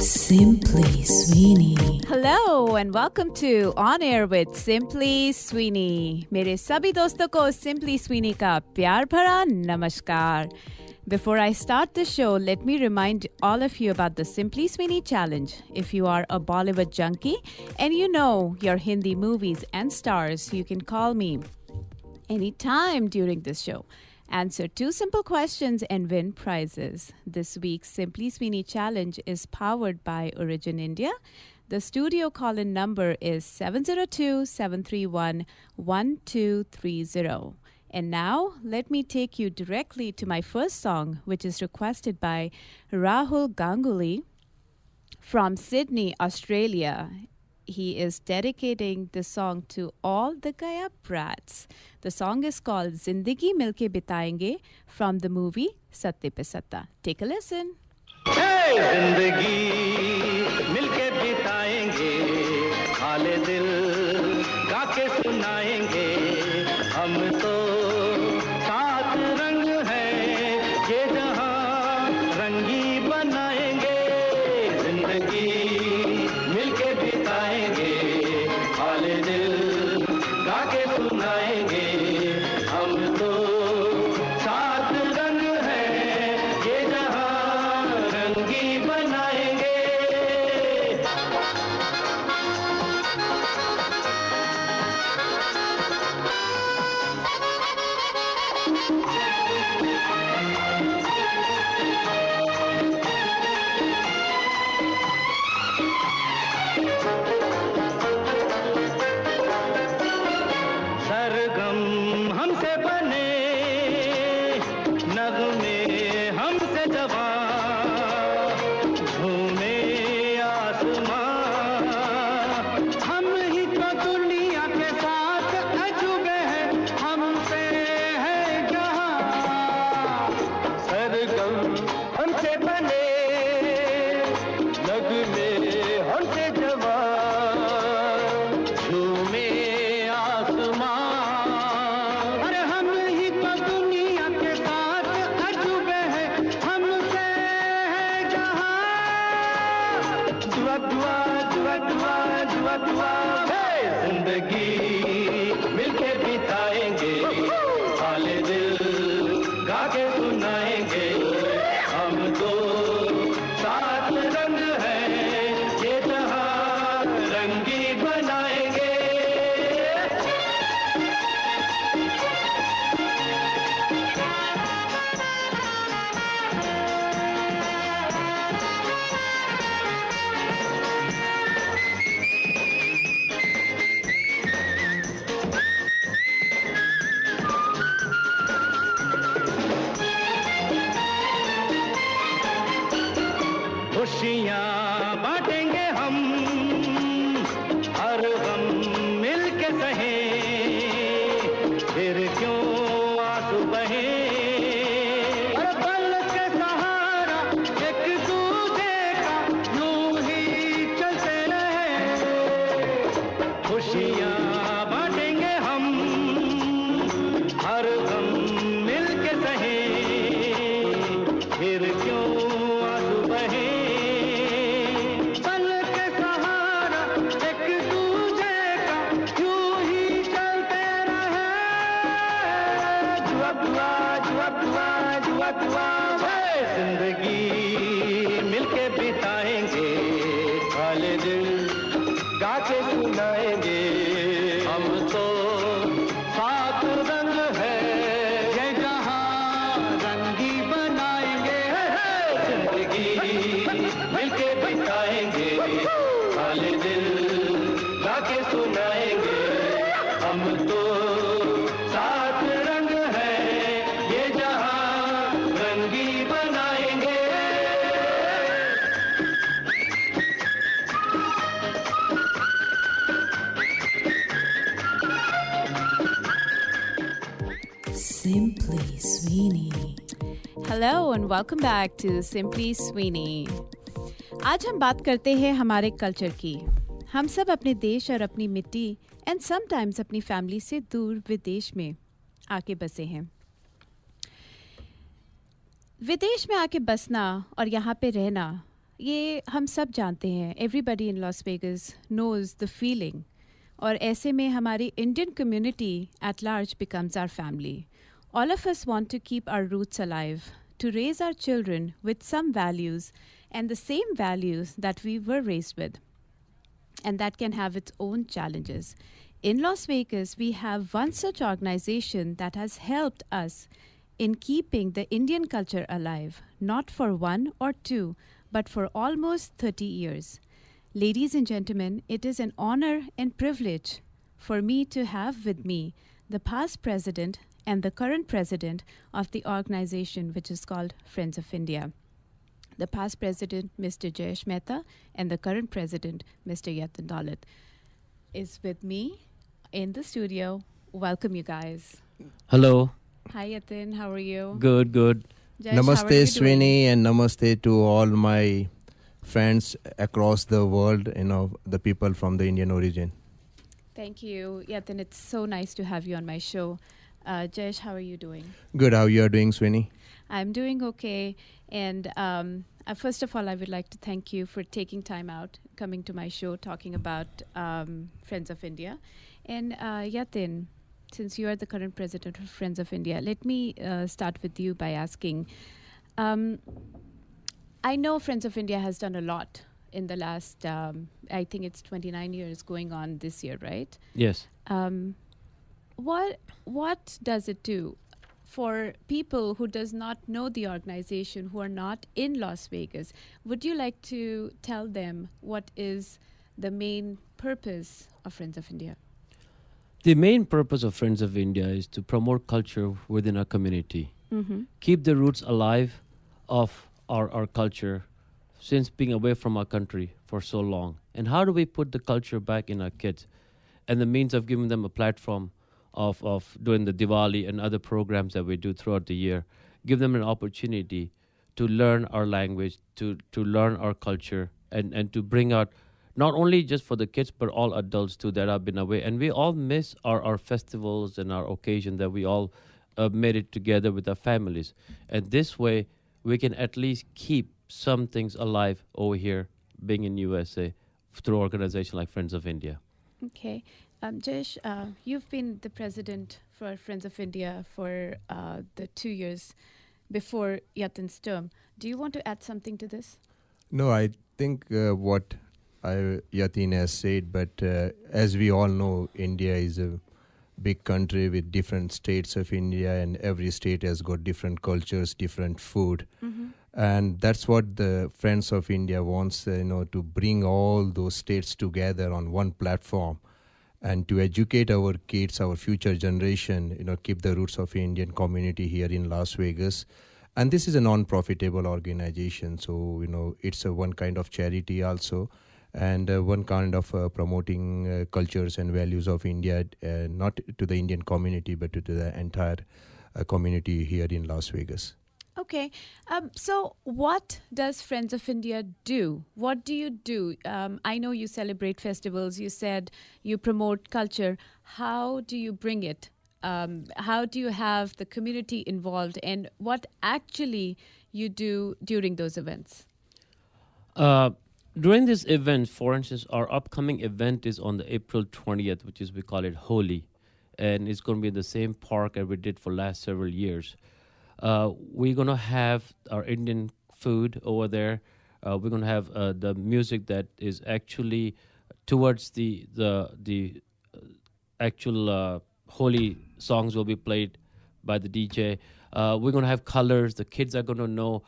Simply Sweeney. Hello and welcome to On Air with Simply Sweeney. मेरे सभी दोस्तों को Simply Sweeney का प्यार भरा नमस्कार. Before I start the show, let me remind all of you about the Simply Sweeney challenge. If you are a Bollywood junkie and you know your Hindi movies and stars, you can call me anytime during this show. Answer 2 simple questions and win prizes. This week's Simply Sweeney challenge is powered by Origin India. The studio call-in number is 702-731-1230. And now, let me take you directly to my first song, which is requested by Rahul Ganguly from Sydney, Australia. He is dedicating the song to all the Gaya brats. The song is called Zindagi Milke Bitayenge from the movie Satte Pe Satta. Take a listen. Hey, Zindagi Milke Bitayenge, Haale Dil Gaake Sunayenge, Hum to Saat Rang Hai, Ye Jahan Rangi Banayenge, Zindagi Milke Bitayenge, Haale Dil Gaake Sunayenge. खुशियाँ बांटेंगे हम हर गम मिलके सहे फिर क्यों आंसू बहे हर पल के सहारा एक दूसरे का यूं ही चलते रहे खुशियाँ बांटेंगे हम हर गम मिलके सहे फिर क्यों आंसू बहे जिंदगी मिलके बिताएंगे हाले दिल गाके सुनाएंगे हम तो सात रंग है ये जहां रंगी बनाएंगे जिंदगी मिलके बिताएंगे हाले दिल गाके सुनाएंगे हम तो सात रंग है ये जहां रंगी बनाएंगे Simply Sweeney. Hello and welcome back to Simply Sweeney. आज हम बात करते हैं हमारे कल्चर की. हम सब अपने देश और अपनी मिट्टी एंड समटाइम्स अपनी फैमिली से दूर विदेश में आके बसे हैं. विदेश में आके बसना और यहाँ पे रहना ये हम सब जानते हैं, everybody in Las Vegas knows the feeling, और ऐसे में हमारी Indian community at large becomes our family. All of us want to keep our roots alive, to raise our children with some values and the same values that we were raised with. And that can have its own challenges. In Las Vegas, we have one such organization that has helped us in keeping the Indian culture alive, not for one or two, but for almost 30 years. Ladies and gentlemen, it is an honor and privilege for me to have with me the past president and the current president of the organization, which is called Friends of India. The past president, Mr. Jayesh Mehta, and the current president, Mr. Yatin Dalit, is with me in the studio. Welcome, you guys. Hello. Hi, Yatin. How are you? Good, good. Jayesh, how are Namaste, you doing? Sweeney, and namaste to all my friends across the world, the people from the Indian origin. Thank you, Yatin. It's so nice to have you on my show. Jayesh, how are you doing? Good, how you are doing, Sweeney? I'm doing okay. And first of all, I would like to thank you for taking time out, coming to my show, talking about Friends of India. And Yatin, since you are the current president of Friends of India, let me start with you by asking, I know Friends of India has done a lot in the last, I think it's 29 years going on this year, right? Yes. What does it do for people who does not know the organization, who are not in Las Vegas? Would you like to tell them what is the main purpose of Friends of India? The main purpose of Friends of India is to promote culture within our community. Keep the roots alive of our culture since being away from our country for so long. And how do we put the culture back in our kids? And the means of giving them a platform of doing the Diwali and other programs that we do throughout the year, give them an opportunity to learn our language, to learn our culture, and to bring out not only just for the kids, but all adults too that have been away. And we all miss our festivals and our occasion that we all made it together with our families. And this way, we can at least keep some things alive over here, being in USA, through organizations like Friends of India. Okay. Jayesh, you've been the president for Friends of India for the 2 years before Yatin's term. Do you want to add something to this? No, I think what Yatin has said, but as we all know, India is a big country with different states of India, and every state has got different cultures, different food. And that's what the Friends of India wants, to bring all those states together on one platform and to educate our kids, our future generation, keep the roots of Indian community here in Las Vegas. And this is a non-profitable organization, so, it's a one kind of charity also, and one kind of promoting cultures and values of India, not to the Indian community, but to the entire community here in Las Vegas. Okay. So what does Friends of India do? What do you do? I know you celebrate festivals. You said you promote culture. How do you bring it? How do you have the community involved? And what actually you do during those events? During this event, for instance, our upcoming event is on the April 20th, which is, we call it Holi. And it's going to be in the same park as we did for last several years. We're going to have our Indian food over there. We're going to have the music that is actually towards the actual holy songs will be played by the DJ. We're going to have colors. The kids are going to know.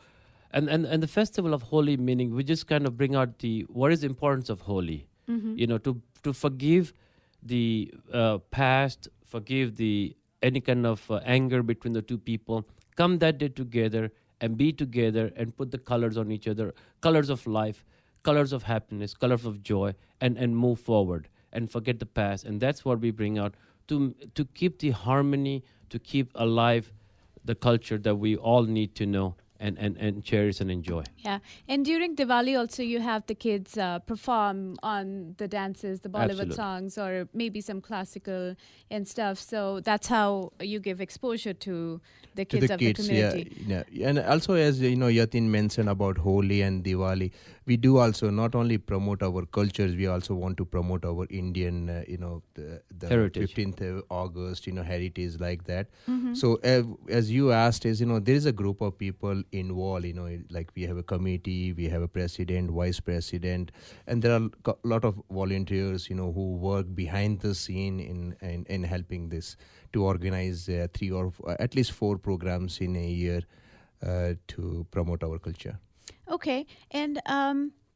And the festival of Holi, meaning we just kind of bring out what is the importance of Holi. To forgive the past, forgive any kind of anger between the two people. Come that day together and be together and put the colors on each other, colors of life, colors of happiness, colors of joy, and move forward and forget the past. And that's what we bring out to keep the harmony, to keep alive the culture that we all need to know and cherish and enjoy. Yeah, and during Diwali also you have the kids perform on the dances, the Bollywood Absolutely. songs, or maybe some classical and stuff. So that's how you give exposure to the To kids the of kids, the community. yeah. And also, as you know, Yatin mentioned about Holi and Diwali, we do also not only promote our cultures, we also want to promote our Indian, the Heritage. 15th of August, heritage like that. Mm-hmm. So as you asked, is there is a group of people involved. Like we have a committee, we have a president, vice president, and there are a lot of volunteers, who work behind the scene in helping this to organize three or at least 4 programs in a year to promote our culture. Okay, and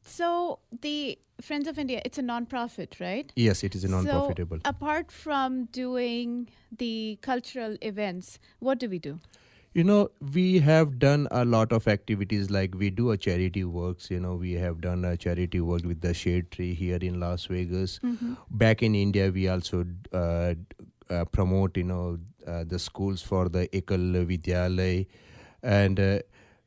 so the Friends of India, it's a non-profit, right? Yes, it is a So non-profitable. apart from doing the cultural events, what do we do? We have done a lot of activities, like we do a charity works. We have done a charity work with the Shade Tree here in Las Vegas. Back in India, we also promote, the schools for the Ekal Vidyalay. And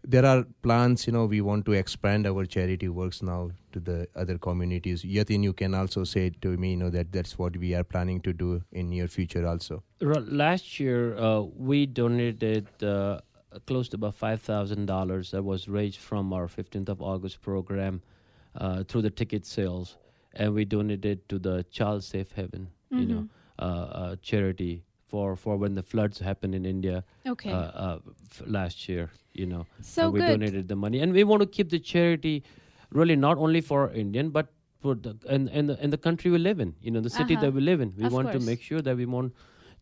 there are plans, we want to expand our charity works now to the other communities. Yatin, you can also say to me, that's what we are planning to do in near future also. Last year, we donated close to about $5,000 that was raised from our 15th of August program through the ticket sales, and we donated to the Child Safe Haven, charity for when the floods happened in India. Okay. Last year, So and we good. donated the money, and we want to keep the charity really not only for Indian but for the country we live in, the city that we live in. We Of want to course. make sure that we want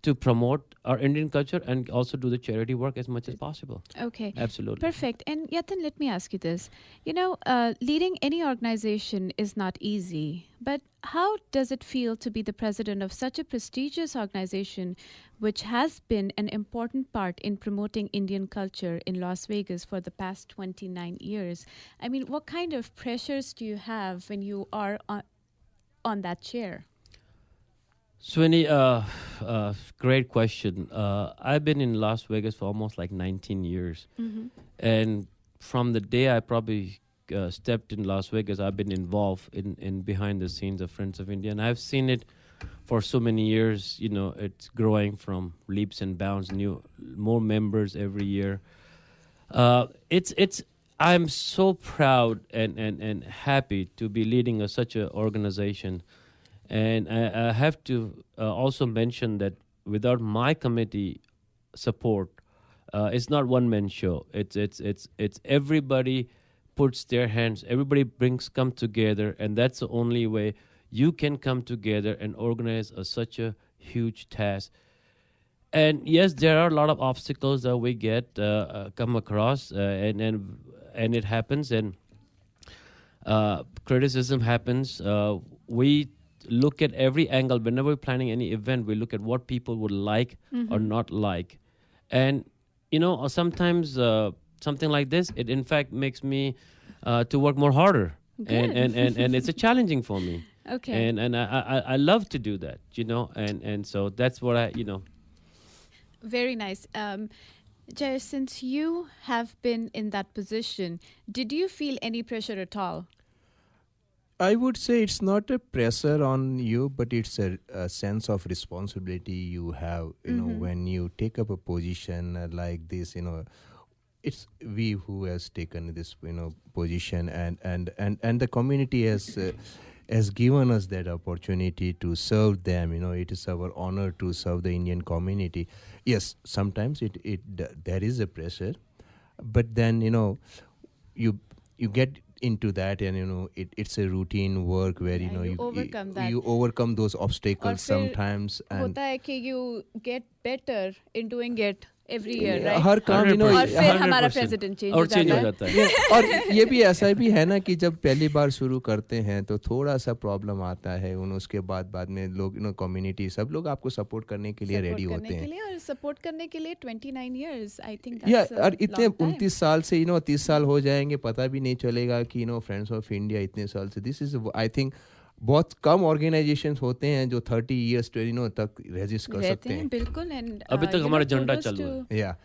to promote our Indian culture and also do the charity work as much as possible. Okay. Absolutely. Perfect. And Yatin, let me ask you this. Leading any organization is not easy, but how does it feel to be the president of such a prestigious organization which has been an important part in promoting Indian culture in Las Vegas for the past 29 years? I mean, what kind of pressures do you have when you are on that chair? Sweeney, great question. I've been in Las Vegas for almost like 19 years. And from the day I probably stepped in Las Vegas, I've been involved in behind the scenes of Friends of India. And I've seen it for so many years. It's growing from leaps and bounds, more members every year. I'm so proud and happy to be leading such an organization. And I have to also mention that without my committee support, it's not one man show. It's everybody puts their hands. Everybody come together, and that's the only way you can come together and organize such a huge task. And yes, there are a lot of obstacles that we get come across, and it happens, and criticism happens. We look at every angle. Whenever we're planning any event, we look at what people would like or not like. And, sometimes something like this, it in fact makes me to work more harder. And it's a challenging for me. Okay. And I love to do that, and so that's what Very nice. Jay, since you have been in that position, did you feel any pressure at all? I would say it's not a pressure on you, but it's a sense of responsibility you have, when you take up a position like this, it's we who has taken this, position, and the community has given us that opportunity to serve them. It is our honor to serve the Indian community. Yes, sometimes there is a pressure, but then, you get into that, and it's a routine work where you overcome that. you overcome those obstacles और फिर sometimes, and होता है कि you get better in doing it every year, right? हर काम और फिर हमारा 100%. president change और हो change हो जाता जाता है. है. और ये भी ऐसा भी है ना कि जब पहली बार शुरू करते हैं तो थोड़ा सा प्रॉब्लम आता है, उसके बाद में लोग कम्युनिटी सब लोग आपको सपोर्ट करने के लिए Support रेडी करने होते के हैं. लिए और सपोर्ट करने के लिए 29 years, I think या that's a और इतने long time. 29 साल से 30 साल हो जाएंगे, पता भी नहीं चलेगा कि फ्रेंड्स ऑफ इंडिया इतने साल से. दिस इज आई थिंक बहुत कम ऑर्गेनाइजेशंस होते हैं जो 30 इयर्स तक रेजिस्ट कर रहते सकते हैं हैं. बिल्कुल. एंड अभी तक हमारा झंडा चालू है. या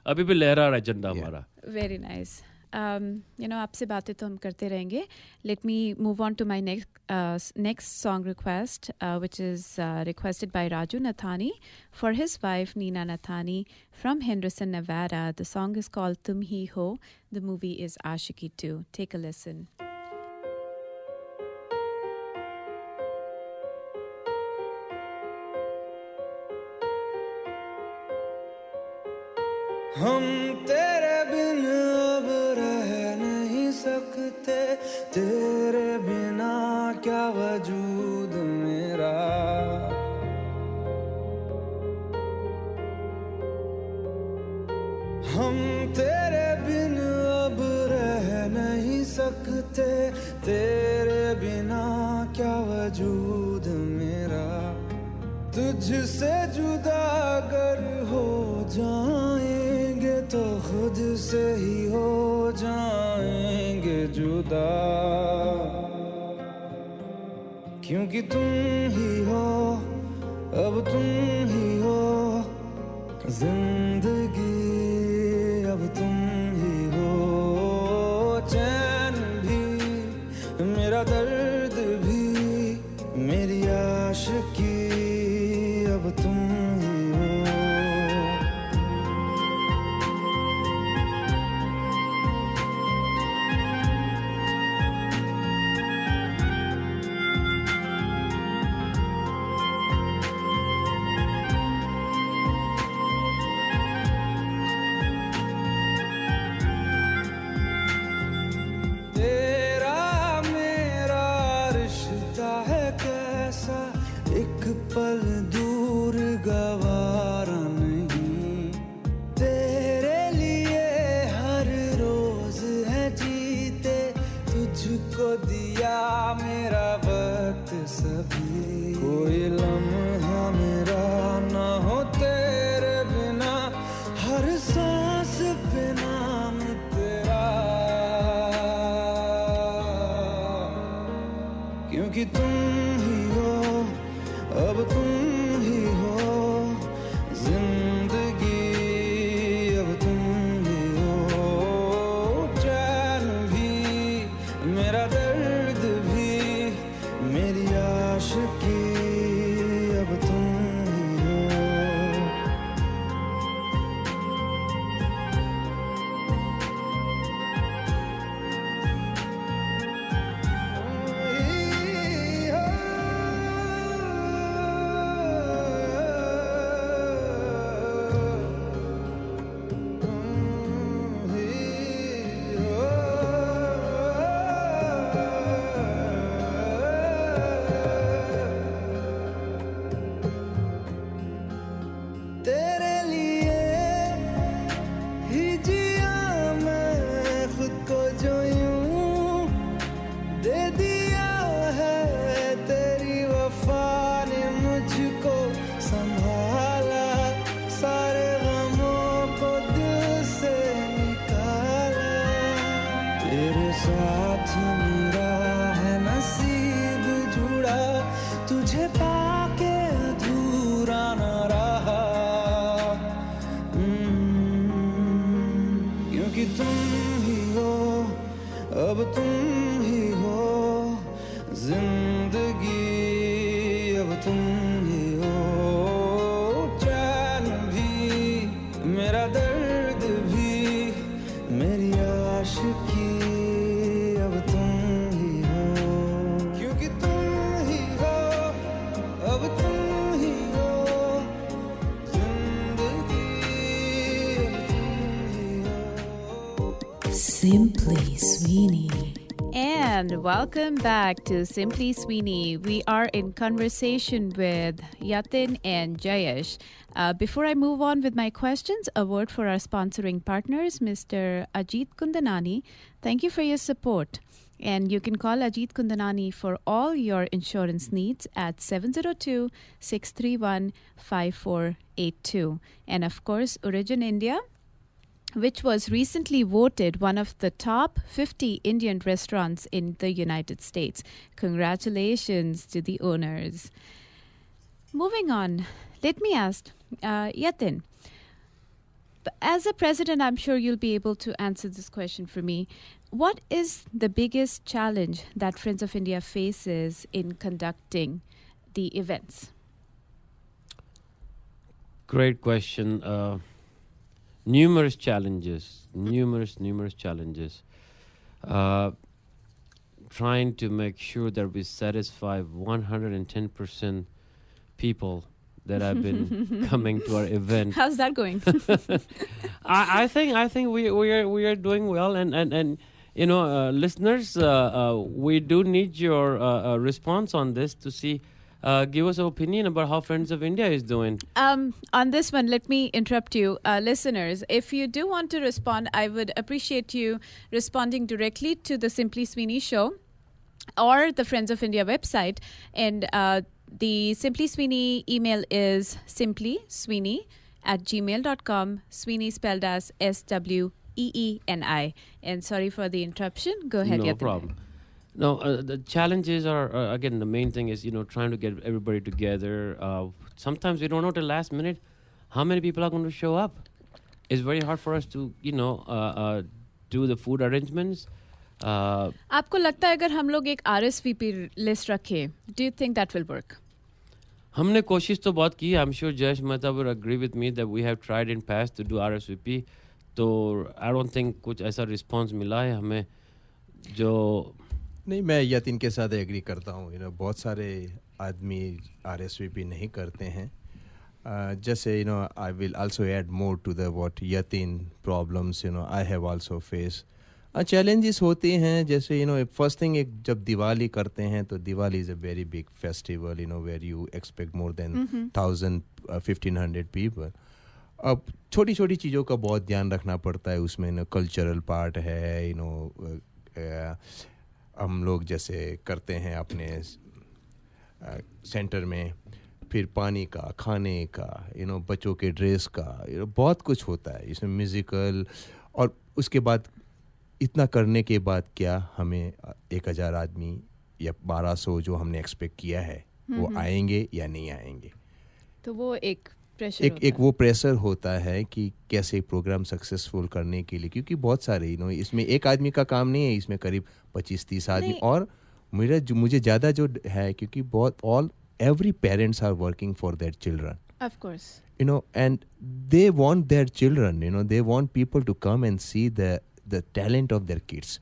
अभी भी लहरा रहा है झंडा हमारा. Very nice. आपसे बातें तो हम करते रहेंगे. Let me move on to my next song request, which is requested by Raju Nathani for his wife Neena Nathani from Henderson Nevada. The song is called Tum Hi Ho. The movie is Aashiqui 2. Take a listen. हम तेरे बिन अब रह नहीं सकते, तेरे बिना क्या वजूद मेरा. हम तेरे बिन अब रह नहीं सकते, तेरे बिना क्या वजूद मेरा. तुझसे जुदा अगर हो जाएंगे तो खुद से ही हो जाएंगे जुदा. क्योंकि तुम ही हो, अब तुम ही हो जिंदगी, अब तुम ही हो. चैन भी मेरा दर्द भी मेरी आशिकी, अब तुम ही हो. तेरा मेरा रिश्ता है कैसा, एक पल दूर गवारा नहीं. तेरे लिए हर रोज है जीते, तुझको दिया मेरा वक्त सभी. कोई लम्हा मेरा ना हो तेरे बिना, हर सांस पे नाम तेरा. क्योंकि तुम ही हो, अब तुम ही हो जिंदगी, अब तुम ही हो. चैन भी मेरा दर्द भी मेरी आशिकी, अब तुम ही हो. तेरे लिए ही जिया मैं खुद को जो यूं दे दिया है, तेरी वफा ने मुझको संभाला, सारे गमों को दिल से निकाला. तेरे साथ मेरा है नसीब जुड़ा, तुझे पाके अधूरा न रहा. क्योंकि तुम ही हो, अब तुम ही हो जिंदगी, अब तुम ही हो. चैन भी मेरा दर्द भी मेरी आशिकी, अब तुम ही हो. क्योंकि तुम ही हो, अब तुम ही हो जिंदगी, अब तुम ही हो. Simply Sweeney. And welcome back to Simply Sweeney. We are in conversation with Yatin and Jayesh. Before I move on with my questions, a word for our sponsoring partners, Mr. Ajit Kundanani. Thank you for your support. And you can call Ajit Kundanani for all your insurance needs at 702-631-5482. And of course, Origin India. which was recently voted one of the top 50 Indian restaurants in the United States. Congratulations to the owners. Moving on, let me ask, Yatin, as a president, I'm sure you'll be able to answer this question for me. What is the biggest challenge that Friends of India faces in conducting the events? Great question. Numerous challenges. Numerous challenges. Trying to make sure that we satisfy 110% people that have been coming to our event. How's that going? I think we are doing well, and you know, listeners, we do need your response on this to see. Give us an opinion about how Friends of India is doing. On this one, let me interrupt you. Listeners, if you do want to respond, I would appreciate you responding directly to the Simply Sweeney show or the Friends of India website. And the Simply Sweeney email is simplysweeney@gmail.com. Sweeney spelled as SWEENI. And sorry for the interruption. Go ahead, No Yatin. problem. No, the challenges are, again, the main thing is, you know, trying to get everybody together. Sometimes we don't know till last minute how many people are going to show up. It's very hard for us to, you know, do the food arrangements. आपको लगता है अगर हम लोग एक RSVP list रखें, do you think that will work? हमने कोशिश तो बहुत की. I'm sure Jayesh Mehta will agree with me that we have tried in past to do RSVP. तो I don't think कुछ ऐसा response मिला है हमें जो. नहीं, मैं यतीन के साथ एग्री करता हूँ. बहुत सारे आदमी RSVP नहीं करते हैं. जैसे I will also add more to the what Yatin problems I have also faced. Challenges होते हैं. जैसे first thing जब दिवाली करते हैं तो Diwali is a very big festival where you expect more than 1,000-1,500 people. अब छोटी छोटी चीज़ों का बहुत ध्यान रखना पड़ता है उसमें. कल्चरल पार्ट है हम लोग जैसे करते हैं अपने सेंटर में. फिर पानी का, खाने का, बच्चों के ड्रेस का, बहुत कुछ होता है इसमें. म्यूज़िकल. और उसके बाद इतना करने के बाद क्या हमें 1,000 आदमी या 1,200 जो हमने एक्सपेक्ट किया है वो आएंगे या नहीं आएंगे. तो वो एक प्रेशर एक वो प्रेशर होता है कि कैसे प्रोग्राम सक्सेसफुल करने के लिए. क्योंकि बहुत सारे इसमें एक आदमी का काम नहीं है, इसमें करीब 25-30 आदमी. और मुझे ज़्यादा जो है क्योंकि बहुत every parents are working for their children. Of course. And they want their children, they want people to come and see the talent of their kids.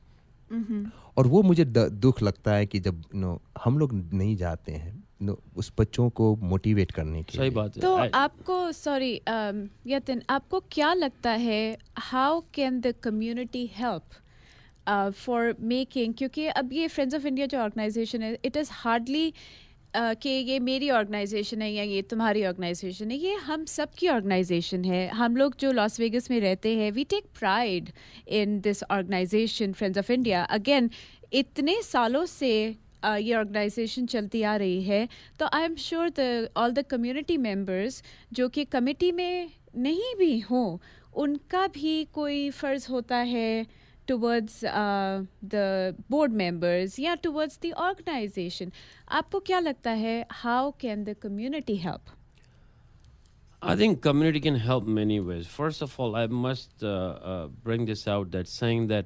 और वो मुझे दुख लगता है कि जब हम लोग नहीं जाते हैं उस बच्चों को मोटिवेट करने के लिए. सही बात है. तो आपको सॉरी यतिन, आपको क्या लगता है how can the community help for making, क्योंकि अब ये फ्रेंड्स ऑफ इंडिया जो ऑर्गेनाइजेशन है इट इज़ हार्डली कि ये मेरी ऑर्गेनाइजेशन है या ये तुम्हारी ऑर्गेनाइजेशन है. ये हम सब की ऑर्गेनाइजेशन है. हम लोग जो लॉस वेगस में रहते हैं we take pride in this organisation friends of India. Again इतने सालों से ये ऑर्गेनाइजेशन चलती आ रही है. तो I am sure the all the community members जो कि कमेटी में नहीं भी हों उनका भी कोई फ़र्ज़ होता है towards the board members या towards the organization. आपको क्या लगता है how can the community help? I think community can help many ways. First of all, I must bring this out, that saying that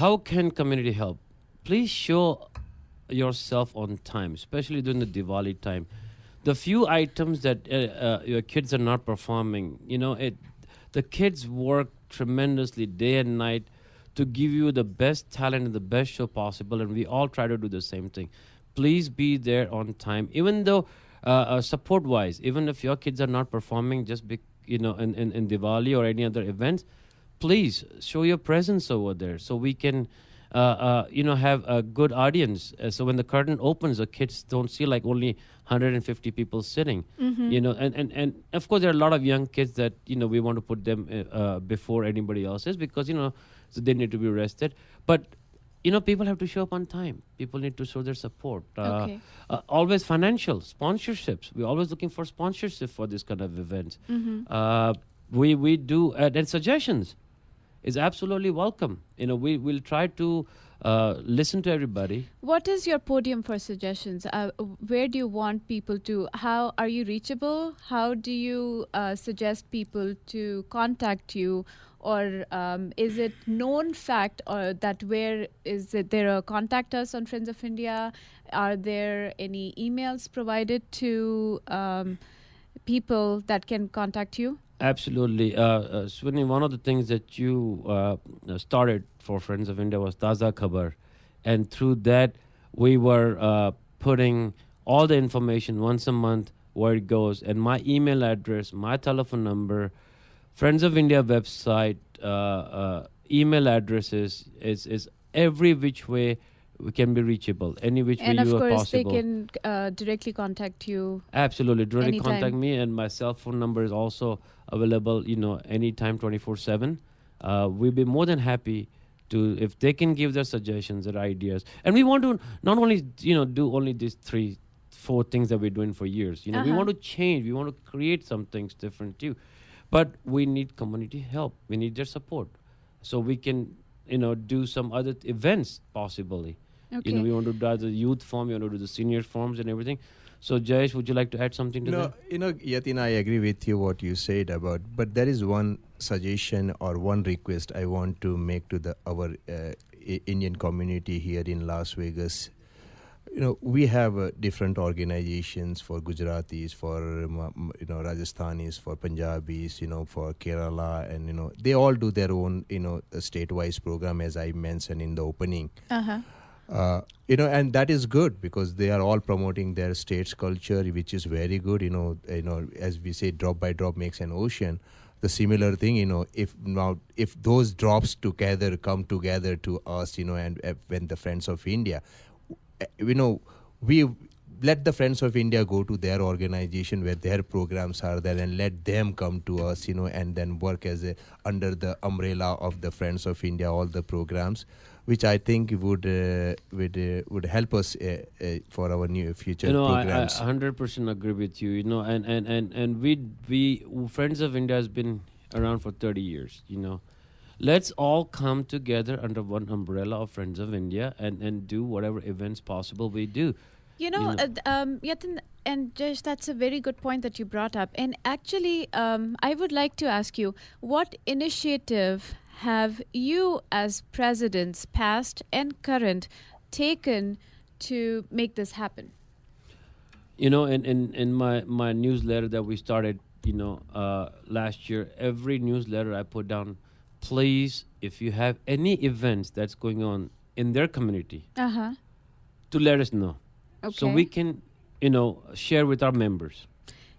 how can community help? Please show yourself on time, especially during the Diwali time. The few items that your kids are not performing, the kids work tremendously day and night to give you the best talent and the best show possible, and we all try to do the same thing. Please be there on time, even though support wise, even if your kids are not performing just in Diwali or any other events, please show your presence over there so we can have a good audience. So when the curtain opens, the kids don't see like only 150 people sitting. And of course there are a lot of young kids that we want to put them before anybody else's because so they need to be rested. But people have to show up on time. People need to show their support. Okay. Always financial sponsorships. We're always looking for sponsorship for this kind of events. we do and suggestions is absolutely welcome. We will try to listen to everybody. What is your podium for suggestions? Where do you want people to? How are you reachable? How do you suggest people to contact you? Or is it known fact or that where is it there a contact us on Friends of India? Are there any emails provided to people that can contact you? Absolutely. Swinny, one of the things that you started for Friends of India was Taza Khabar. And through that, we were putting all the information once a month where it goes. And my email address, my telephone number, Friends of India website, email addresses is every which way we can be reachable, any which way And of you are course, possible. they can directly contact you. Absolutely. Directly Anytime. contact me, and my cell phone number is also available, anytime 24/7. We'll be more than happy to, if they can give their suggestions, their ideas. And we want to not only, do only these 3-4 things that we're doing for years. We want to change. We want to create some things different too. But we need community help. We need their support. So we can, do some other events possibly. Okay. We want to do the youth form, we want to do the senior forms and everything. So, Jayesh, would you like to add something to that? Yatin, I agree with you what you said about, but there is one suggestion or one request I want to make to our Indian community here in Las Vegas. We have different organizations for Gujaratis, for Rajasthanis, for Punjabis, for Kerala, and they all do their own state-wise program, as I mentioned in the opening. And that is good because they are all promoting their state's culture, which is very good. As we say, drop by drop makes an ocean. The similar thing, if those drops together come together to us, and when the Friends of India, we let the Friends of India go to their organization where their programs are there, and let them come to us, and then work under the umbrella of the Friends of India, all the programs, which I think would help us for our new future programs. I 100% agree with you. And we Friends of India has been around for 30 years. Let's all come together under one umbrella of Friends of India and do whatever events possible we do. Yatin and Jayesh, that's a very good point that you brought up. And actually, I would like to ask you, what initiative have you as presidents, past and current, taken to make this happen? In my newsletter that we started, last year, every newsletter I put down, please, if you have any events that's going on in their community, to let us know. Okay. So we can, share with our members.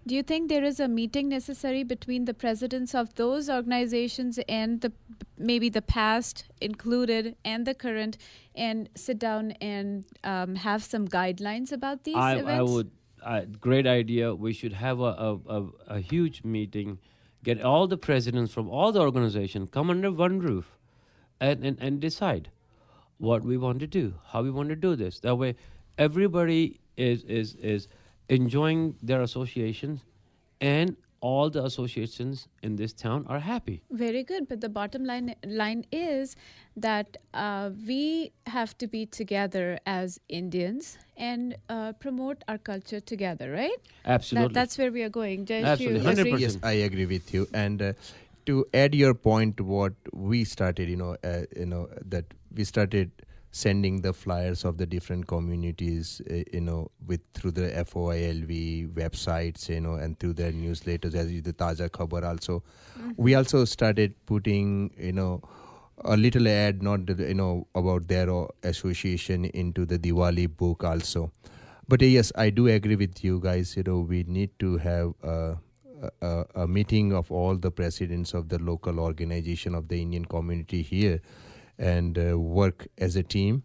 Do you think there is a meeting necessary between the presidents of those organizations and maybe the past included and the current, and sit down and have some guidelines about these events? Great idea. We should have a huge meeting, get all the presidents from all the organizations, come under one roof and decide what we want to do, how we want to do this. That way, everybody is enjoying their associations, and all the associations in this town are happy. Very good. But the bottom line is that we have to be together as Indians and promote our culture together, right? Absolutely. That's where we are going. Jayesh, Absolutely. you agree? 100%. Yes, I agree with you. And to add your point, what we started, that we started sending the flyers of the different communities, through the FOILV websites, and through their newsletters, as the Taza Khabar also. Mm-hmm. We also started putting, a little ad, not, about their association into the Diwali book also. But yes, I do agree with you guys. We need to have a meeting of all the presidents of the local organization of the Indian community here, and work as a team.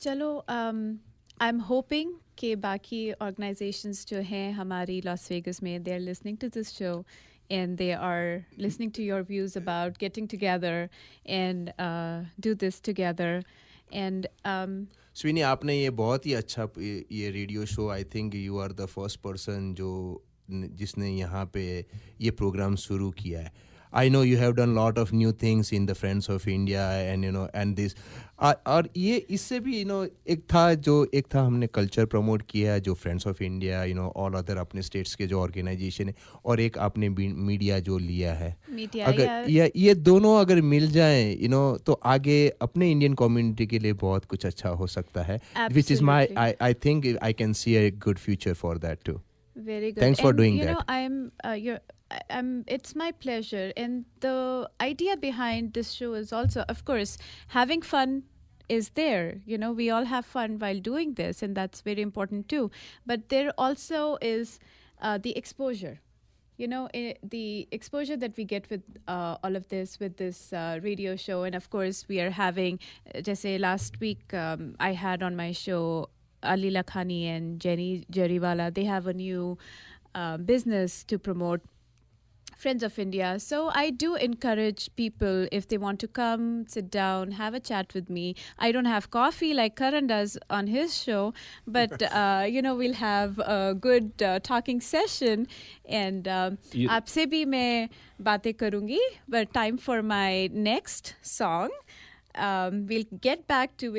Chalo, I'm hoping कि बाकी organizations जो हैं हमारी Las Vegas में, they're listening to this show and they are listening to your views about getting together and do this together. And Sweeney, आपने ये बहुत ही अच्छा ये radio show, I think you are the first person जो जिसने यहाँ पे ये प्रोग्राम शुरू किया है. I know you have done a lot of new things in the Friends of India and this और ये इससे भी एक था हमने कल्चर प्रमोट किया है जो friends of India all other अपने स्टेट्स के जो ऑर्गेनाइजेशन है और एक आपने मीडिया जो लिया है. अगर ये दोनों अगर मिल जाएं तो आगे अपने इंडियन कम्युनिटी के लिए बहुत कुछ अच्छा हो सकता है. Which is I think I can see a good future for that too. Very good. Thanks for doing that. It's my pleasure. And the idea behind this show is also, of course, having fun is there. We all have fun while doing this, and that's very important too. But there also is the exposure. The exposure that we get with all of this, with this radio show. And of course, we are having, just say last week, I had on my show Ali Lakhani and Jenny Jariwala. They have a new business to promote Friends of India. So I do encourage people, if they want to come, sit down, have a chat with me. I don't have coffee like Karan does on his show, but, we'll have a good talking session. And aapse bhi main baatein karungi, but time for my next song. We'll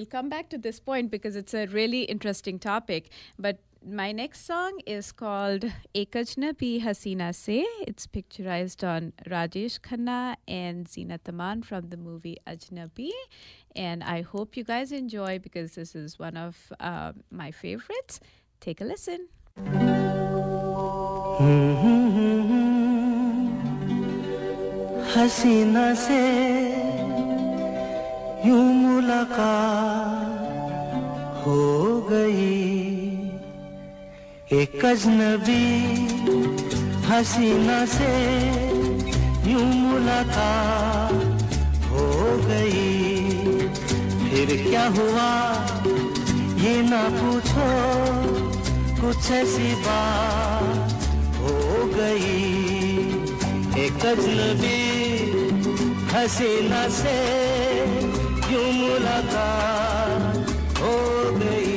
come back to this point because it's a really interesting topic. But my next song is called Ek Ajnabi Hasina Se. It's picturized on Rajesh Khanna and Zeenat Aman from the movie Ajnabi. And I hope you guys enjoy because this is one of my favorites. Take a listen. Hasina se यूं मुलाकात हो गई एक अजनबी हसीना से यूं मुलाकात हो गई फिर क्या हुआ ये ना पूछो कुछ ऐसी बात हो गई एक अजनबी हसीना से यूं मुलाकात हो गई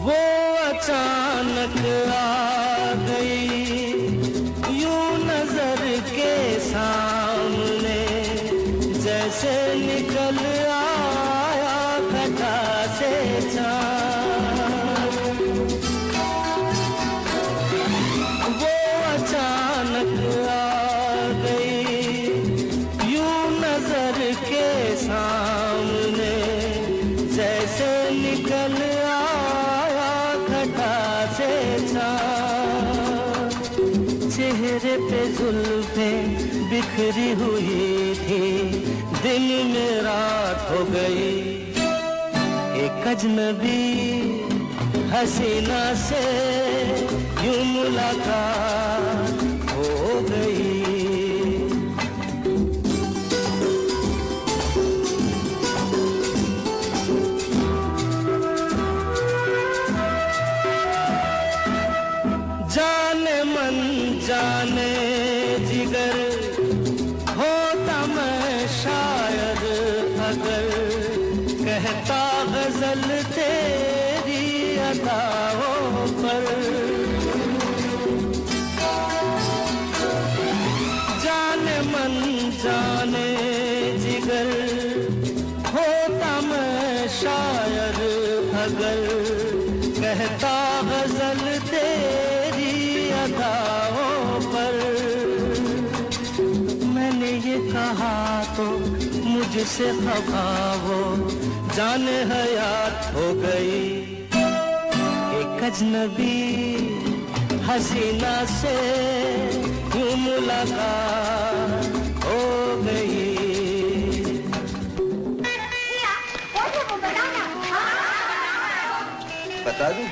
वो अचानक आ गई जैसे निकल आया घटा से चाँद वो अचानक आ गई यूं नजर के सामने जैसे निकल आया घटा से चाँद चेहरे पे जुल्फें बिखरी हुई थी दिन में रात हो गई एक अजनबी हसीना से यूं मुलाकात हो गई जाने मन जाने जिगर होता मैं शायद अगर कहता गजल तेरी अदाओं पर जाने मन जाने जिगर होता मैं शायद अगर कहता गजल तेरी अदाओं पर मैंने ये कहा तो मुझसे खफा वो जाने हयात हो गई एक अजनबी हसीना से यूं मुलाकात हो गई बता दूं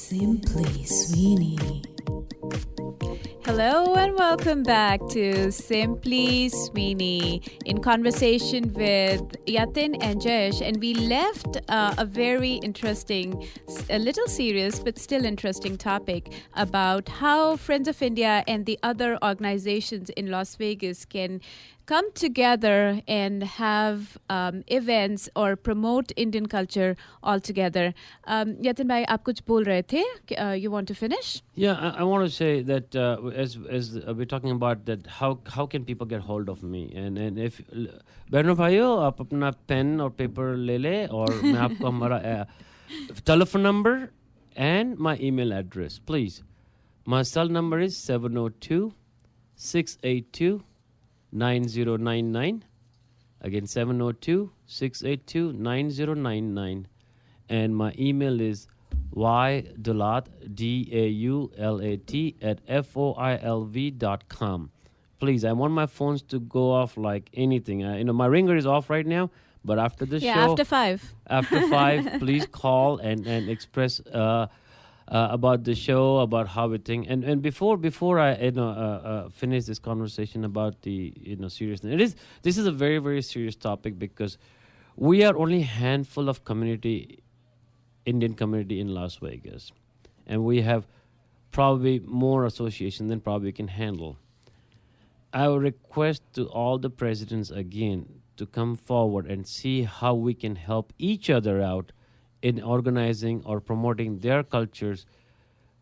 Simply Sweeney. Hello and welcome welcome back to Simply Sweeney in conversation with Yatin and Jayesh. And we left a very interesting, a little serious, but still interesting topic about how Friends of India and the other organizations in Las Vegas can come together and have events or promote Indian culture all together. Yatin bhai, aap kuch bol rahe the? You want to finish? Yeah, I want to say that as we're talking about that, how can people get hold of me? And if बहनों भाइयों आप अपना pen और paper ले ले और मैं आपको हमारा telephone number and my email address, please. My cell number is 702-682-9099. Again, 702-682-9099. And my email is ydulat, DAULAT, @foilv.com. Please, I want my phones to go off like anything. My ringer is off right now, but after the show... Yeah, after 5. After 5, please call and express about the show, about how we think. And before I finish this conversation about the seriousness, this is a very, very serious topic because we are only a handful of Indian community in Las Vegas, and we have probably more association than probably can handle. I would request to all the presidents again to come forward and see how we can help each other out in organizing or promoting their cultures.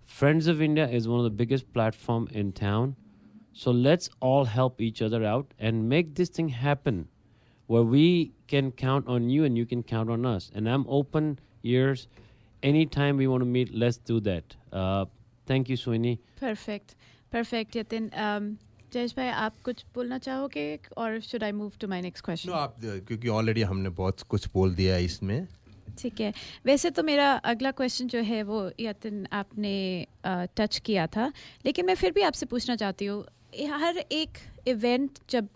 Friends of India is one of the biggest platform in town. So let's all help each other out and make this thing happen where we can count on you and you can count on us. And I'm open ears. Anytime we want to meet, let's do that. Thank you, Sweeney. Perfect, Yatin. Jayesh bhai, आप कुछ बोलना चाहोगे or should I move to my next question? No, आप क्योंकि already हमने बहुत कुछ बोल दिया है इसमें. ठीक है. वैसे तो मेरा अगला क्वेश्चन जो है वो यातिन आपने टच किया था, लेकिन मैं फिर भी आपसे पूछना चाहती हूँ, हर एक इवेंट जब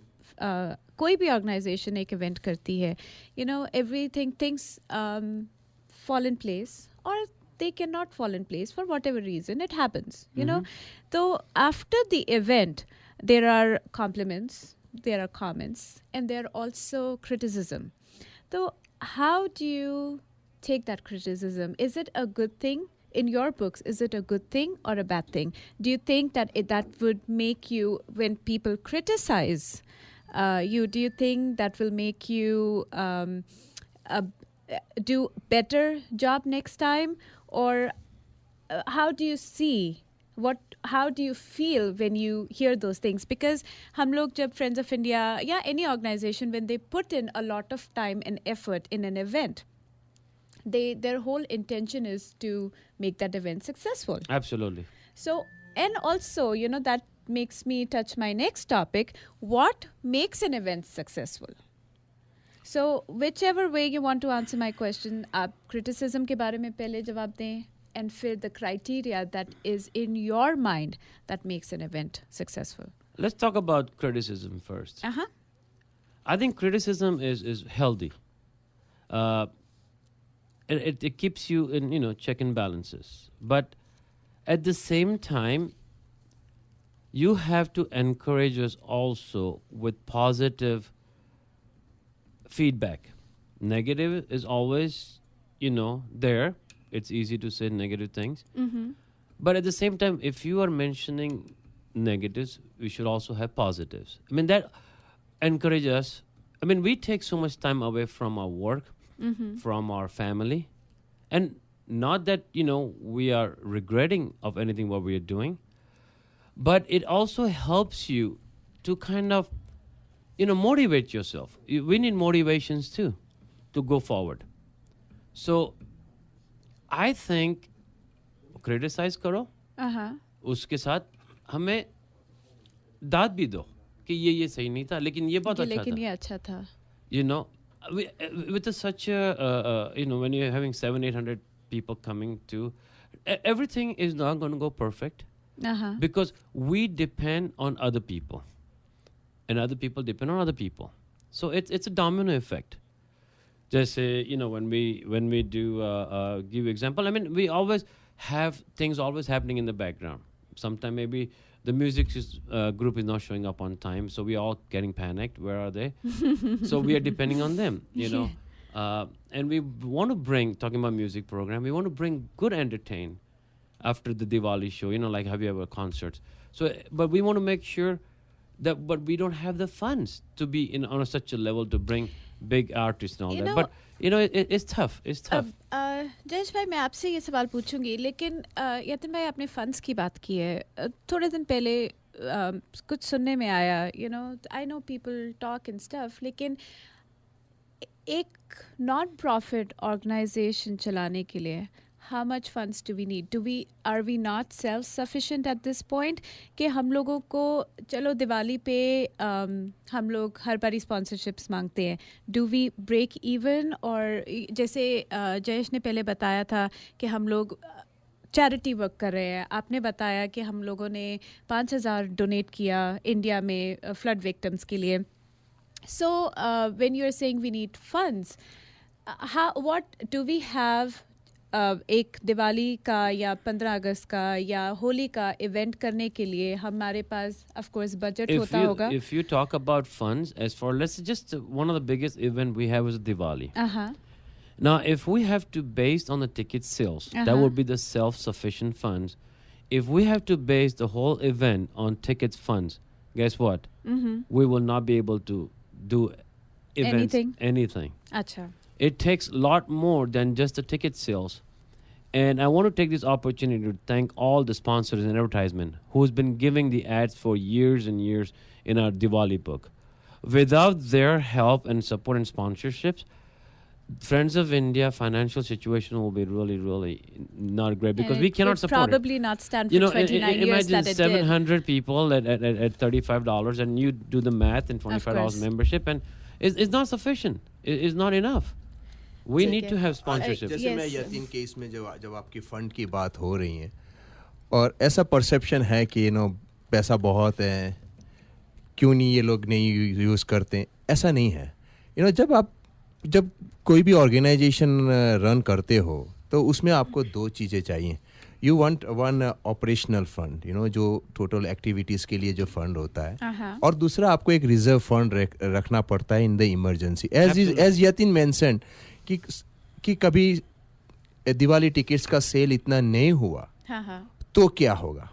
कोई भी ऑर्गेनाइजेशन एक इवेंट करती है, everything things fall in place or they cannot fall in place for whatever reason, it happens, So after the event there are compliments, there are comments, and there are also criticism. So how do you take that criticism? Is it a good thing? In your books, is it a good thing or a bad thing? Do you think that that would make you, when people criticize you, do you think that will make you do better job next time? Or how do you see, how do you feel when you hear those things? Because hum log jab Friends of India, any organization, when they put in a lot of time and effort in an event, their whole intention is to make that event successful. Absolutely. So, and also, that makes me touch my next topic. What makes an event successful? So, whichever way you want to answer my question, आप criticism के बारे में पहले जवाब दें, and फिर the criteria that is in your mind that makes an event successful. Let's talk about criticism first. I think criticism is healthy. It keeps you in check and balances. But at the same time, you have to encourage us also with positive feedback. Negative is always, there. It's easy to say negative things. Mm-hmm. But at the same time, if you are mentioning negatives, we should also have positives. I mean, that encourages us. I mean, we take so much time away from our work, from our family. And not that, we are regretting of anything what we are doing. But it also helps you to kind of, motivate yourself. We need motivations too, to go forward. So, I think criticize करो, उसके साथ हमें दाद भी दो कि ये सही नहीं था, लेकिन ये बहुत अच्छा था. लेकिन ये अच्छा था. With such a when you're having 700-800 people coming to, everything is not going to go perfect because we depend on other people, and other people depend on other people. So it's a domino effect. Just say, when we do give example, I mean, we always have things always happening in the background. Sometimes maybe the music group is not showing up on time, so we are all getting panicked. Where are they? So we are depending on them, you know. And we want to bring, talking about music program, we want to bring good entertain after the Diwali show, you know, like have you ever concerts. So, but we want to make sure that, but we don't have the funds to be on such a level to bring big artists and all that. But, you know, it's tough. It's tough. Jayesh भाई मैं आपसे ये सवाल पूछूंगी, लेकिन यतिन भाई आपने funds की बात की है. थोड़े दिन पहले कुछ सुनने में आया, you know, I know people talk and stuff, लेकिन एक नॉन प्रॉफिट ऑर्गेनाइजेशन चलाने के लिए how much funds do we need? Are we not self-sufficient at this point? कि हम लोगों को चलो दिवाली पे हम लोग हर बारी sponsorships मांगते हैं. Do we break even? और जैसे जयेश ने पहले बताया था कि हम लोग चैरिटी वर्क कर रहे हैं. आपने बताया कि हम लोगों ने 5,000 डोनेट किया इंडिया में फ्लड विक्टिम्स के लिए. So when you're saying we need funds, what do we have? एक दिवाली का या 15 अगस्त का या होली का इवेंट करने के लिए हमारे पास of course budget होता होगा. If you talk about funds, as for let's just one of the biggest event we have is Diwali. Now, if we have to base on the ticket sales, that would be the self-sufficient funds. If we have to base the whole event on tickets funds, guess what? We will not be able to do events, anything. Acha. It takes a lot more than just the ticket sales. And I want to take this opportunity to thank all the sponsors and advertisement who's been giving the ads for years and years in our Diwali book. Without their help and support and sponsorships, Friends of India financial situation will be really, really not great because we cannot support probably it. Not stand for 29 years imagine that it 700 people at $35 and you do the math and $25 membership and it's not sufficient. It's not enough. We need to have sponsorship. जैसे मैं Yatin case में जब आपकी fund की बात हो रही है और ऐसा परसेप्शन है कि यू नो पैसा बहुत है, क्यों नहीं ये लोग नहीं यूज़ करते, ऐसा नहीं है. यू नो जब कोई भी ऑर्गेनाइजेशन रन करते हो तो उसमें आपको दो चीज़ें चाहिए. You want one operational fund, you know, जो टोटल एक्टिविटीज़ के लिए जो फंड होता है, और दूसरा आपको एक रिजर्व फंड रखना पड़ता है in the emergency. As Yatin mentioned कि कभी दिवाली टिकट्स का सेल इतना नहीं हुआ तो क्या होगा,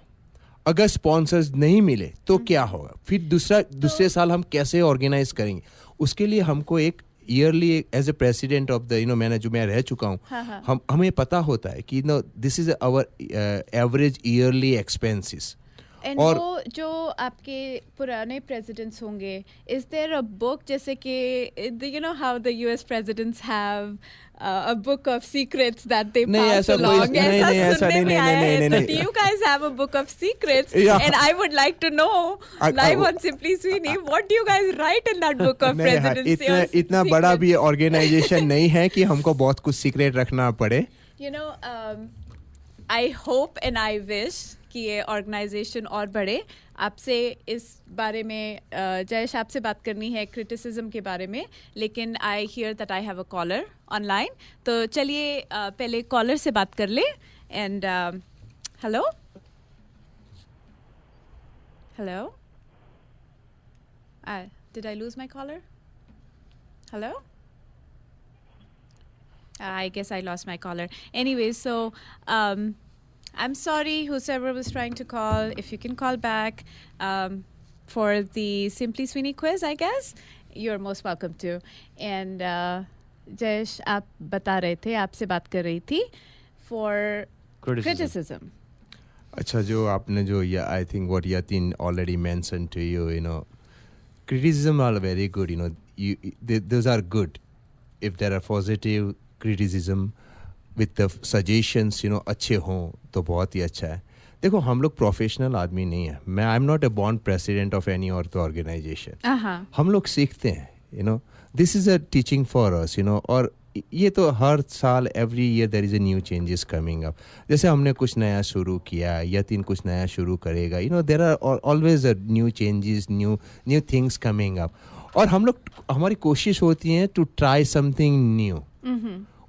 अगर स्पॉन्सर्स नहीं मिले तो क्या होगा, फिर दूसरे साल हम कैसे ऑर्गेनाइज करेंगे. उसके लिए हमको एक yearly as a president of the मैं रह चुका हूँ, हमें पता होता है कि no this is our average yearly expenses. और वो जो आपके पुराने प्रेसिडेंट्स होंगे, इज देयर अ बुक, जैसे कि you know how the US presidents have a book of secrets that they pass along. ऐसा सुनने आया है. So do you guys have a book of secrets? And I would like to know live on Simply Sweeney, what do you guys write in that book of presidency? इतना बड़ा भी organisation नहीं है कि हमको बहुत कुछ सीक्रेट रखना पड़े. You know, I hope and I wish कि ये ऑर्गेनाइजेशन और बढ़े. आपसे इस बारे में जयेश आपसे बात करनी है क्रिटिसिज्म के बारे में, लेकिन I hear that I have a caller online, तो चलिए पहले कॉलर से बात कर ले. And hello did I lose my caller? Hello, I guess I lost my caller. Anyway, so I'm sorry, whoever was trying to call. If you can call back for the Simply Sweeney quiz, I guess you're most welcome to. And Jayesh, आप बता रहे थे, आपसे बात कर रही थी for criticism. अच्छा, जो आपने जो I think what Yatin already mentioned to you, you know, criticism are very good. You know, those are good if there are positive criticism with the suggestions, you know, अच्छे हों तो बहुत ही अच्छा है. देखो, हम लोग प्रोफेशनल आदमी नहीं है. मैं I am not a born president of any और ऑर्गेनाइजेशन. हम लोग सीखते हैं, you know, this is a teaching for us, you know. और ये तो हर साल every year there is a new changes coming up. जैसे हमने कुछ नया शुरू किया, यतीन कुछ नया शुरू करेगा, you know, there are always new changes, new things coming up. और हम लोग, हमारी कोशिश होती है टू ट्राई समथिंग न्यू.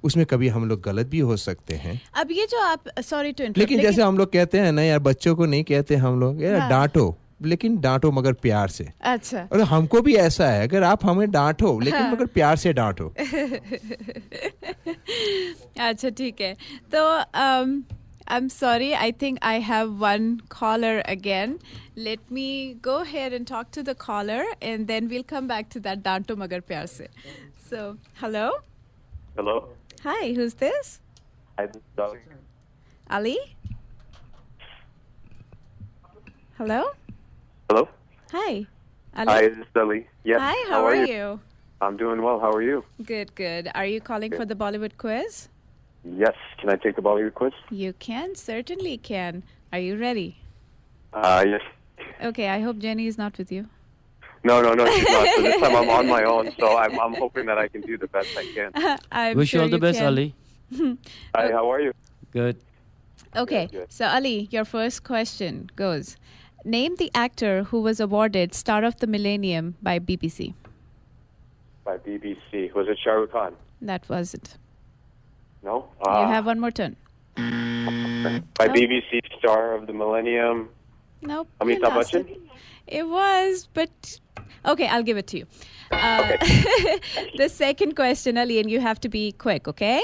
उसमें कभी हम लोग गलत भी हो सकते हैं। अब ये जो आप, सॉरी टू इंटरप्ट, लेकिन जैसे हम लोग कहते हैं ना यार, बच्चों को नहीं कहते हम लोग यार हाँ। डांटो, लेकिन डांटो मगर प्यार से। अच्छा और हमको भी ऐसा है, अगर आप हमें डांटो लेकिन हाँ। मगर प्यार से डांटो। अच्छा ठीक है। तो I'm sorry, I think I have one caller again. Let me go ahead and talk to the caller and then we'll come back to that Danto Magar Pyar Se. So, hello? Hello. Hi, who's this? Hi, this is Ali. Ali? Hello? Hello. Hi. Ali? Hi, this is Ali. Yes. Hi, how are you? I'm doing well. How are you? Good, good. Are you calling for the Bollywood quiz? Yes. Can I take the Bollywood quiz? You can, certainly can. Are you ready? Yes. Okay, I hope Jenny is not with you. No, she's not. So this time I'm on my own, so I'm hoping that I can do the best I can. I'm Wish you sure all the best, can. Ali. Hi, how are you? Good. Okay, Good. so Ali, your first question goes: name the actor who was awarded Star of the Millennium by BBC. By BBC. Was it Shah Rukh Khan? That wasn't. No. You have one more turn. By Oh. BBC Star of the Millennium. Nope. Amitabh you lost Bachchan? it. It was, but okay, I'll give it to you. The second question, Ali, and you have to be quick, okay?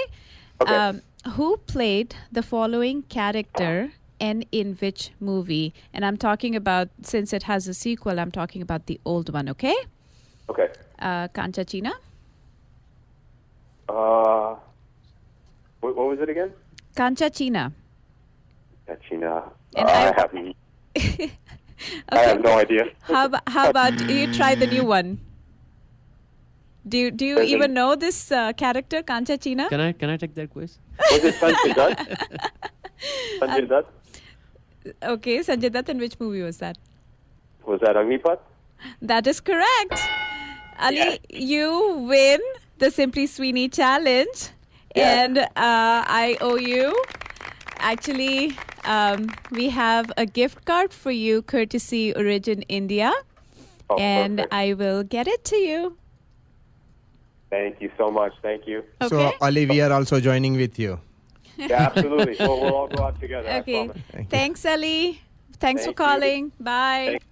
Okay. Who played the following character and in which movie? And I'm talking about, since it has a sequel, I'm talking about the old one, okay? Okay. Kancha China. What was it again? Kancha China. China. And I I- have I have no idea. How about you try the new one? Do you Doesn't- even know this character, Kancha China? Can I take that quiz? Was it Sanjay Dutt? Sanjay Dutt? Okay, Sanjay Dutt, and which movie was that? Was that Agnipath? That is correct. Ali, Yes. you win the Simply Sweeney challenge. Yeah. And I owe you. Actually, we have a gift card for you, courtesy Origin India. Oh, And perfect. I will get it to you. Thank you so much. Thank you. So Okay? Ali, we are also joining with you. Yeah, absolutely. We'll all go out together. I Okay. promise. Thanks, Ali. Thanks for Thank you. calling. Bye. Thanks.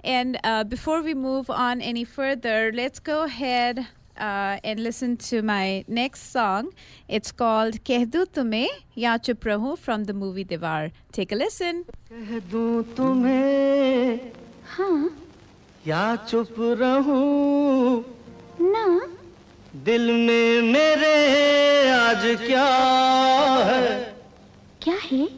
And before we move on any further, let's go ahead and listen to my next song. It's called Keh Du Tumhe Ya Chup Rahu from the movie Diwar. Take a listen. कह दूं तुम्हें हाँ या चुप रहूं, ना दिल में मेरे आज क्या है? क्या है?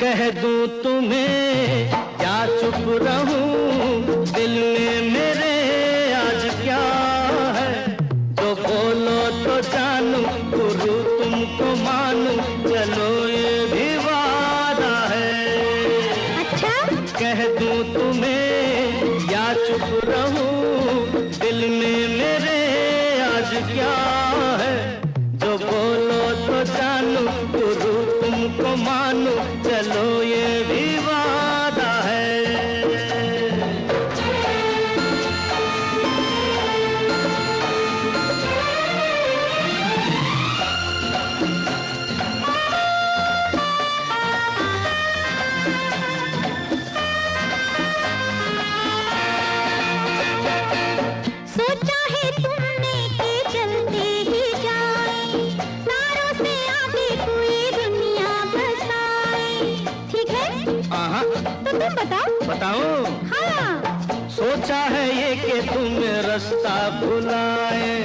कह दूं तुम्हें या चुप रहूं, दिल में मेरे आज क्या है? जो बोलो तो जानूं, गुरु तुमको मानूं, चलो ये भी वादा है। अच्छा कह दूं तुम्हें या चुप रहूं, दिल में मेरे आज क्या है? जो बोलो तो जानूं, गुरु तुमको मानूं, चलो ये भी वादा है। सोचा है तुमने कि चलते ही जाए, तारों से आगे कोई दुनिया बसाए, ठीक है? आहा, तो तुम बताओ। बताऊं? हाँ सोचा है ये कि तुम रास्ता भुलाए,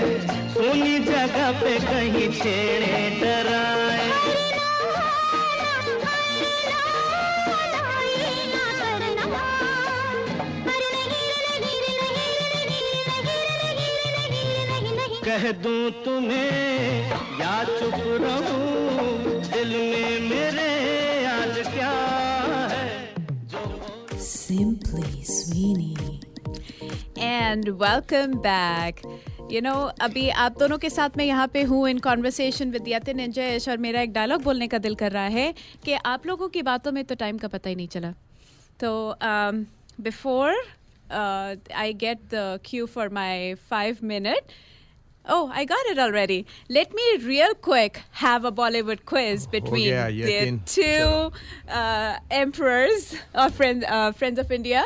सुनी जगह पे कहीं छेड़े डराए। कह दूं तुम्हें या चुप रहूं, दिल में मेरे आज क्या है जो Simply Sweeney. And welcome back. You know, अभी आप दोनों के साथ मैं यहाँ पे हूँ in conversation with Yatin and Jayesh, और मेरा एक डायलॉग बोलने का दिल कर रहा है कि आप लोगों की बातों में तो टाइम का पता ही नहीं चला. तो before I get the cue for my 5-minute. Oh, I got it already. Let me real quick have a Bollywood quiz between yeah, the Yatin. two emperors or friends of India.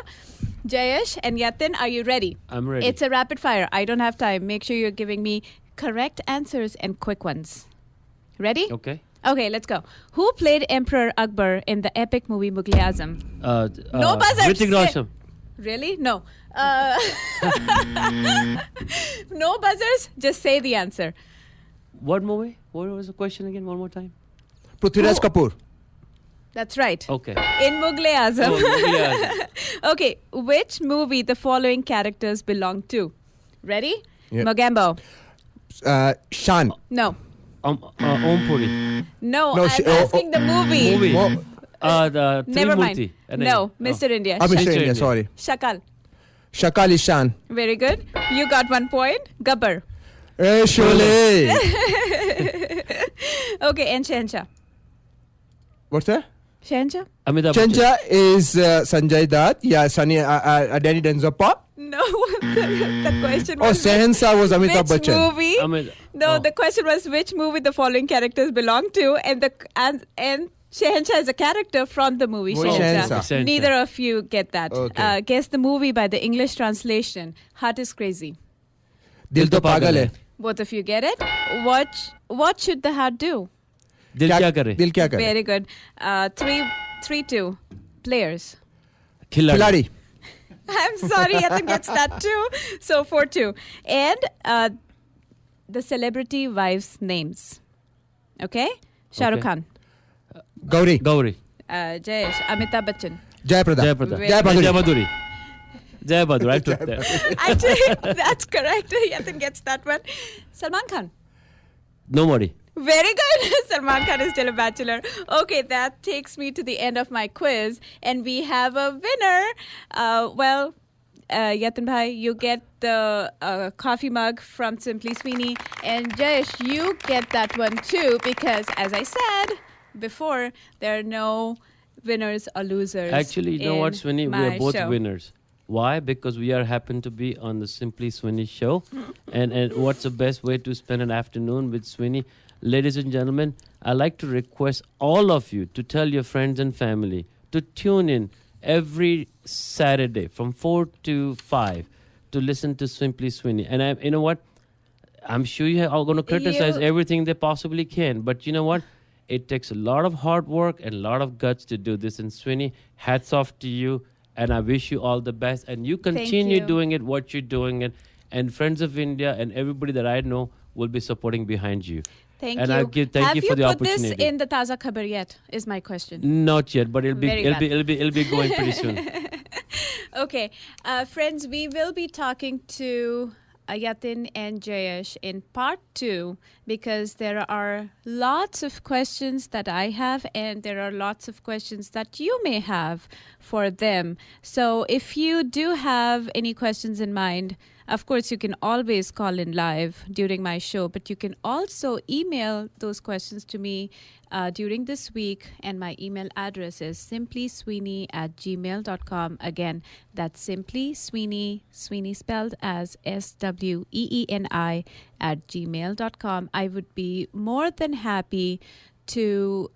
Jayesh and Yatin, are you ready? I'm ready. It's a rapid fire. I don't have time. Make sure you're giving me correct answers and quick ones. Ready? Okay. Okay, let's go. Who played Emperor Akbar in the epic movie Mughal-e-Azam? No buzzers. Hrithik Roshan. Really? No. No buzzers. Just say the answer. What movie? What was the question again? One more time. Prithviraj Kapoor. That's right. Okay. In Mughal-e-Azam. Oh, Mughal-e-Azam. Okay, which movie the following characters belong to? Ready? Yeah. Mogambo. Shan. No. Om Puri. No, No, I'm she- asking the movie. Movie. Wo- The Never mind. Trimurti. No, Mr. India. Mr. Mr. India, India. sorry. Shakal. Shakal is Shan. Very good. You got 1 point. Gabbar. Hey, Sholay. Okay, and Shahenshah. What's that? Shahenshah? Amitabh Bachchan. Chenja is Sanjay Dutt. Yeah, Sunny, Danny Denzapa. No, the question Oh, was Sehensa was which Amitabh Bachchan. movie? No, oh. the question was which movie the following characters belong to, and Shahenshah is a character from the movie Who Shahenshah. is Shahenshah? Shahenshah. Neither of you get that. Okay. Guess the movie by the English translation. Heart is Crazy. Dil to pagal hai. Both of you get it. What should the heart do? Dil kya kare? Dil kya kare? Very good. 3-2. Players. Khiladi. I'm sorry, Yatin gets that too. So 4-2. And the celebrity wives' names. Okay? Shah Rukh Okay. Khan. Gauri. Gauri. Jayesh. Amitabh Bachchan. Jayaprada. Jayaprada. Very Jaya good. Bhaduri. Jayabaduri. Jayabaduri. I took that. Actually, that's correct. Yatin gets that one. Salman Khan. Nobody. Very good. Salman Khan is still a bachelor. Okay, that takes me to the end of my quiz. And we have a winner. Yatin Bhai, you get the coffee mug from Simply Sweeney. And Jayesh, you get that one too, because as I said before, there are no winners or losers. Actually, you know what, in Sweeney? We my are both show. winners. Why? Because we happen to be on the Simply Sweeney show. And what's the best way to spend an afternoon with Sweeney? Ladies and gentlemen, I'd like to request all of you to tell your friends and family to tune in every Saturday from 4 to 5 to listen to Simply Sweeney. And you know what? I'm sure you are going to criticize You- everything they possibly can. But you know what? It takes a lot of hard work and a lot of guts to do this. And Sweeney, hats off to you. And I wish you all the best. And you continue you. doing it, what you're doing it. And Friends of India and everybody that I know will be supporting behind you. Thank And you. I'll give- thank Have you for the put this opportunity. in the Taza Khabar yet? Is my question. Not yet, but it'll Very bad. be going pretty soon. Okay, friends, we will be talking to Yatin and Jayesh in part 2 because there are lots of questions that I have and there are lots of questions that you may have for them. So if you do have any questions in mind, of course, you can always call in live during my show, but you can also email those questions to me during this week. And my email address is simplysweeney@gmail.com. Again, that's Simply Sweeney, Sweeney spelled as SWEENI @gmail.com. I would be more than happy to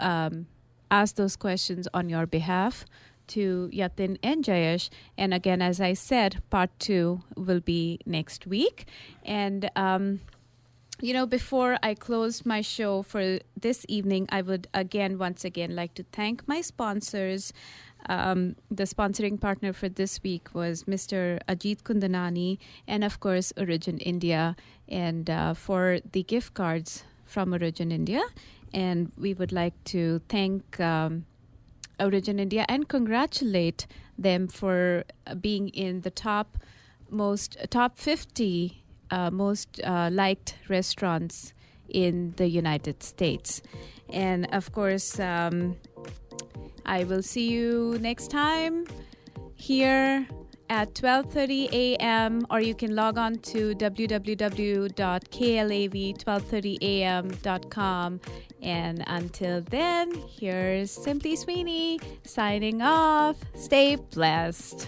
ask those questions on your behalf to Yatin and Jayesh. And again, as I said, part 2 will be next week. And, before I close my show for this evening, I would once again like to thank my sponsors. The sponsoring partner for this week was Mr. Ajit Kundanani and, of course, Origin India. And for the gift cards from Origin India. And we would like to thank Origin India and congratulate them for being in the top 50 most liked restaurants in the United States. And of course, I will see you next time here at 12:30 a.m. or you can log on to www.klav1230am.com. And until then, here's Simply Sweeney signing off. Stay blessed.